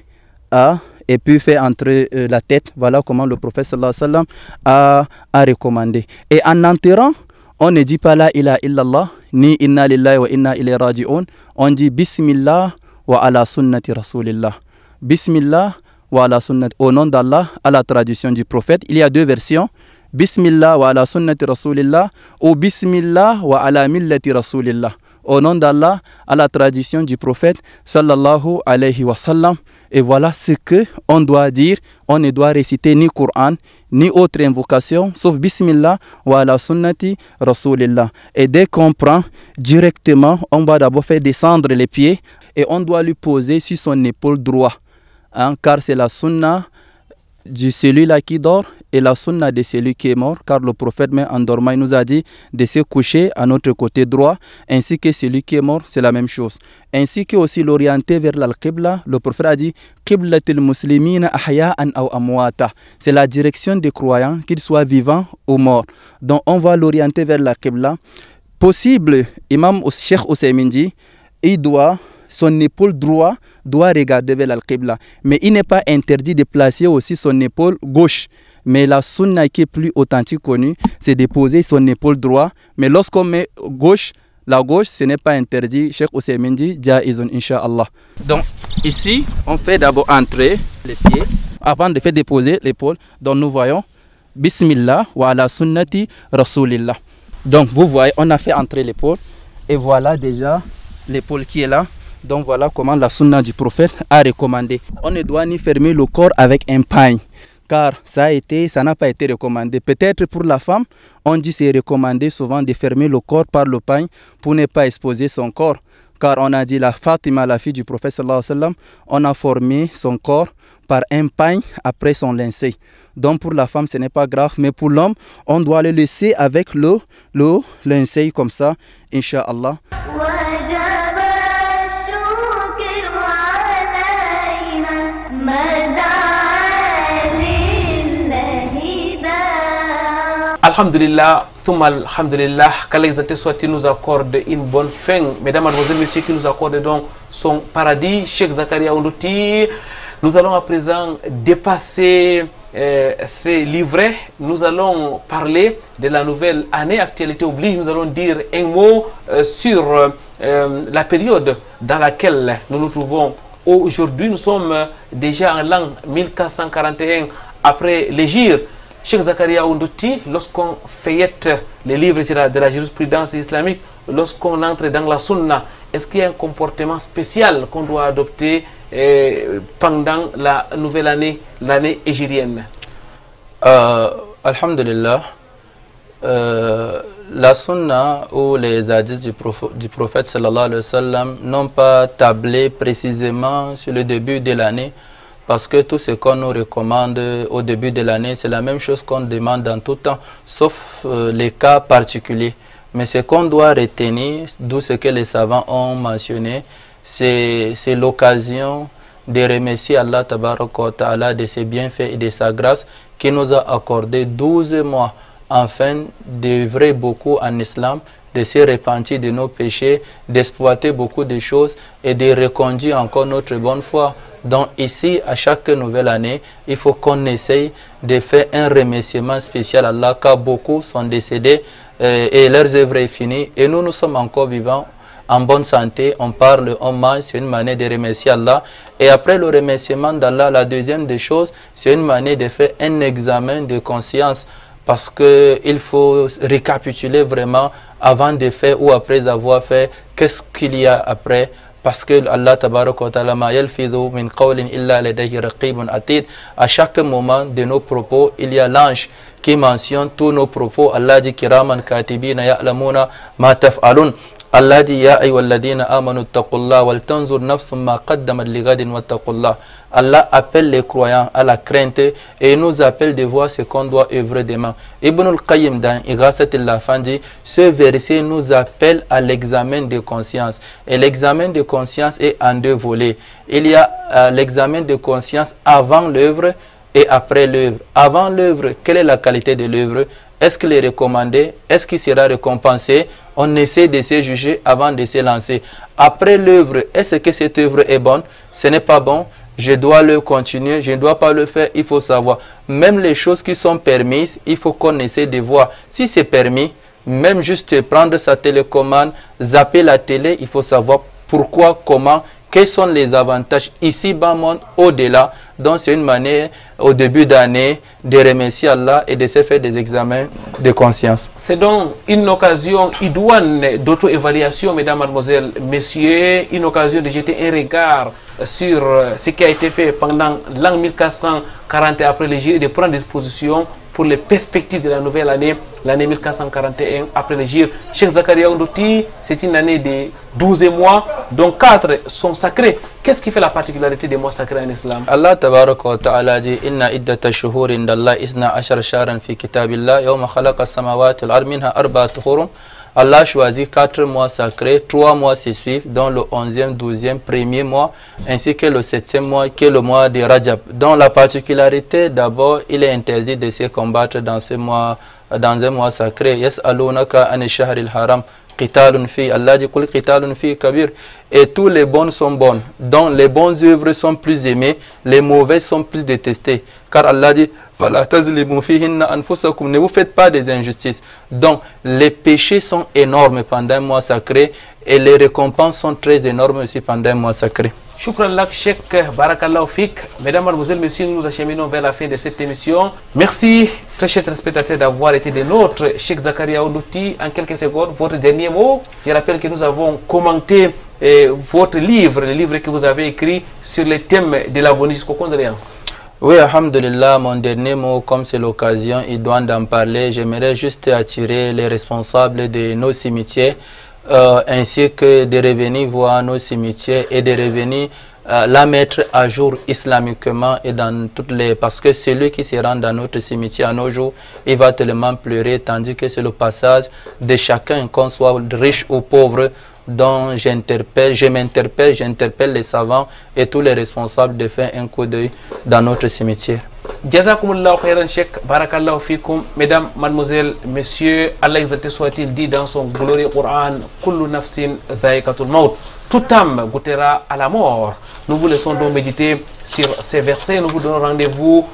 et puis faire entrer la tête. Voilà comment le prophète sallallahu alayhi wa sallam a recommandé. Et en enterrant, on ne dit pas la ilaha illallah, ni inna lillahi wa inna ilayhi raji'un. On dit bismillah wa ala sunnati rasulillah. Bismillah wa ala sunnati, au nom d'Allah, à la tradition du prophète. Il y a deux versions. Bismillah wa ala sunnati rasulillah ou Bismillah wa ala millati rasulillah. Au nom d'Allah, à la tradition du prophète sallallahu alayhi wa sallam. Et voilà ce que on doit dire. On ne doit réciter ni Coran, ni autre invocation, sauf Bismillah wa ala sunnati rasulillah. Et dès qu'on prend directement, on va d'abord faire descendre les pieds et on doit lui poser sur son épaule droite. Hein, car c'est la sunna de celui-là qui dort et la sunna de celui qui est mort, car le prophète même en dormant il nous a dit de se coucher à notre côté droit, ainsi que celui qui est mort, c'est la même chose. Ainsi que aussi l'orienter vers l'Al-Qibla, le prophète a dit Qiblatul muslimina ahya'an aw amwata. C'est la direction des croyants, qu'ils soient vivants ou morts. Donc on va l'orienter vers la Qibla. Possible, Imam Cheikh Ousaymin dit, son épaule droite doit regarder vers l'Al-Qibla. Mais il n'est pas interdit de placer aussi son épaule gauche. Mais la sunna qui est plus authentique connue, c'est de poser son épaule droite. Mais lorsqu'on met gauche, la gauche, ce n'est pas interdit. Cheikh Ousaymin dit, jaizun incha'Allah. Donc ici, on fait d'abord entrer les pieds avant de faire déposer l'épaule. Donc nous voyons, Bismillah wa ala sunnati rasulillah. Donc vous voyez, on a fait entrer l'épaule. Et voilà déjà l'épaule qui est là. Donc voilà comment la sunna du prophète a recommandé. On ne doit ni fermer le corps avec un pagne, car ça n'a pas été recommandé. Peut-être pour la femme, on dit c'est recommandé souvent de fermer le corps par le pagne pour ne pas exposer son corps. Car on a dit la Fatima, la fille du prophète sallallahu alayhi wa sallam, on a formé son corps par un pagne après son linceul. Donc pour la femme ce n'est pas grave, mais pour l'homme on doit le laisser avec le linceul comme ça, Inch'Allah. Alhamdulillah, alhamdulillah, qu'Allah exalté soit-il nous accorde une bonne fin. Mesdames, mademoiselles, messieurs, qui nous accorde donc son paradis. Cheikh Zakaria Ondouti, nous allons à présent dépasser ces livrets. Nous allons parler de la nouvelle année, actualité oblige. Nous allons dire un mot sur la période dans laquelle nous nous trouvons aujourd'hui. Nous sommes déjà en l'an 1441 après l'Hégire. Cheikh Zakaria Ondouti, lorsqu'on feuillette les livres de la jurisprudence islamique, lorsqu'on entre dans la sunna, est-ce qu'il y a un comportement spécial qu'on doit adopter pendant la nouvelle année, l'année hégirienne? Alhamdulillah, la sunna ou les hadiths du prophète sallallahu alayhi wa sallam n'ont pas tablé précisément sur le début de l'année. Parce que tout ce qu'on nous recommande au début de l'année, c'est la même chose qu'on demande dans tout temps, sauf les cas particuliers. Mais ce qu'on doit retenir, d'où ce que les savants ont mentionné, c'est l'occasion de remercier Allah Tabaraka wa Ta'ala de ses bienfaits et de sa grâce qui nous a accordé 12 mois afin d'œuvrer beaucoup en islam, de se repentir de nos péchés, d'exploiter beaucoup de choses et de reconduire encore notre bonne foi. Donc ici, à chaque nouvelle année, il faut qu'on essaye de faire un remerciement spécial à Allah, car beaucoup sont décédés et leurs œuvres sont finies. Et nous, nous sommes encore vivants, en bonne santé, on parle, on mange, c'est une manière de remercier Allah. Et après le remerciement d'Allah, la deuxième des choses, c'est une manière de faire un examen de conscience. Parce qu'il faut récapituler vraiment avant de faire ou après avoir fait, qu'est-ce qu'il y a après. Parce que Allah tabaraka wa ta'ala ma yalfidhu min qawlin illa ladayhi raqibun atid. À chaque moment de nos propos, il y a l'ange qui mentionne tous nos propos. Allah dit kiraman katibina ya'lamuna ma taf'alun. Allah dit ya ayyuhalladhina amanu taqullah wal tanzur nafsum ma qaddamat lighadin wattaqullah. Allah appelle les croyants à la crainte et nous appelle de voir ce qu'on doit œuvrer demain. Ibn al-Qayyim dans Ighasat al-Lafan dit, ce verset nous appelle à l'examen de conscience. Et l'examen de conscience est en deux volets. Il y a l'examen de conscience avant l'œuvre et après l'œuvre. Avant l'œuvre, quelle est la qualité de l'œuvre? Est-ce qu'il est recommandé? Est-ce qu'il sera récompensé? On essaie de se juger avant de se lancer. Après l'œuvre, est-ce que cette œuvre est bonne? Ce n'est pas bon. Je dois le continuer. Je ne dois pas le faire. Il faut savoir. Même les choses qui sont permises, il faut qu'on essaie de voir. Si c'est permis, même juste prendre sa télécommande, zapper la télé, il faut savoir pourquoi, comment, quels sont les avantages ici, bas monde, au-delà. Donc c'est une manière, au début d'année, de remercier Allah et de se faire des examens de conscience. C'est donc une occasion idoine d'auto-évaluation, mesdames, mademoiselles, messieurs, une occasion de jeter un regard sur ce qui a été fait pendant l'an 1440 après l'Hégire et de prendre des dispositions pour les perspectives de la nouvelle année, l'année 1441 après l'Hégire. Cheikh Zakaria Ondouti, c'est une année de 12 mois, dont 4 sont sacrés. Qu'est-ce qui fait la particularité des mois sacrés en islam? Allah tabaraka wa ta'ala dit inna iddata shuhuri indallah isna ashara shahran fi kitabillah yawma khalaqa as-samawati wal ardi minha arba'atu hurum. Allah choisit 4 mois sacrés, 3 mois se suivent, dont le 11e, 12e, 1er mois, ainsi que le 7e mois, qui est le mois de Rajab. Donc la particularité, d'abord, il est interdit de se combattre dans un mois sacré. Yas'alunaka an ash-shahril haram. Allah dit kabir. Et tous les bonnes sont bonnes. Donc les bonnes œuvres sont plus aimées, les mauvaises sont plus détestées. Car Allah dit ne vous faites pas des injustices. Donc les péchés sont énormes pendant un mois sacré et les récompenses sont très énormes aussi pendant un mois sacré. Shukran lak Cheikh Barakallahu Fik. Mesdames, Mademoiselles, Messieurs, nous acheminons vers la fin de cette émission. Merci, très chers téléspectateurs, d'avoir été des nôtres. Cheikh Zakaria Ondouti, en quelques secondes, votre dernier mot. Je rappelle que nous avons commenté votre livre, le livre que vous avez écrit sur les thèmes de l'agonie jusqu'aux condoléances. Oui, alhamdulillah, mon dernier mot, comme c'est l'occasion, il doit en parler. J'aimerais juste attirer les responsables de nos cimetières ainsi que de revenir voir nos cimetières et de revenir la mettre à jour islamiquement et dans toutes les... Parce que celui qui se rend dans notre cimetière à nos jours, il va tellement pleurer, tandis que c'est le passage de chacun, qu'on soit riche ou pauvre, dont j'interpelle les savants et tous les responsables de faire un coup d'œil dans notre cimetière. Jazakumullahu khairan Cheikh, barakallahu fikum. Mesdames, mademoiselles, messieurs, Allah exalté soit-il dit dans son glorieux Coran, kullu nafsin dha'iqatul maut. Toute âme goûtera à la mort. Nous vous laissons donc méditer sur ces versets. Nous vous donnons rendez-vous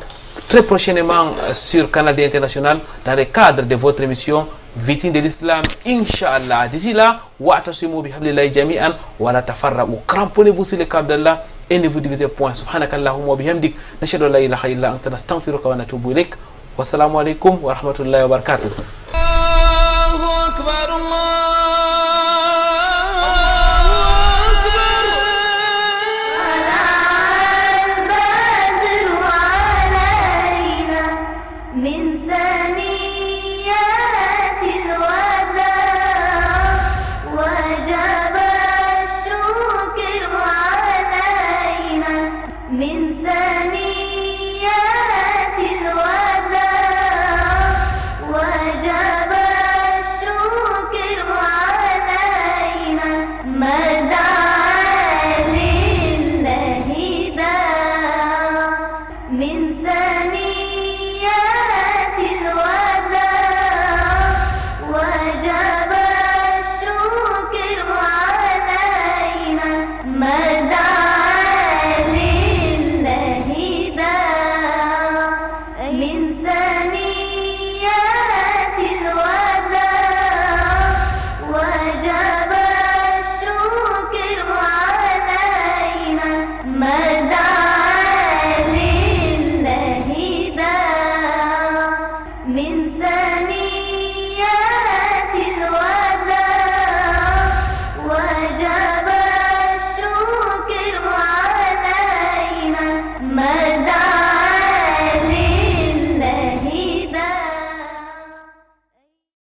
très prochainement sur Canal D International dans le cadre de votre émission Victime de l'Islam, Inch'Allah. D'ici là, wa'tasimu bihablillahi jami'an wa la tafarraqu. Cramponnez-vous sur le câble d'Allah et ne vous divisez point. Subhanakallahumma wa bihamdik. Nashhadu an la ilaha illa anta nastaghfiruka wa natubu ilaik. Wassalamu alaikum wa rahmatullahi wa barakatuh. Allahu akbar, من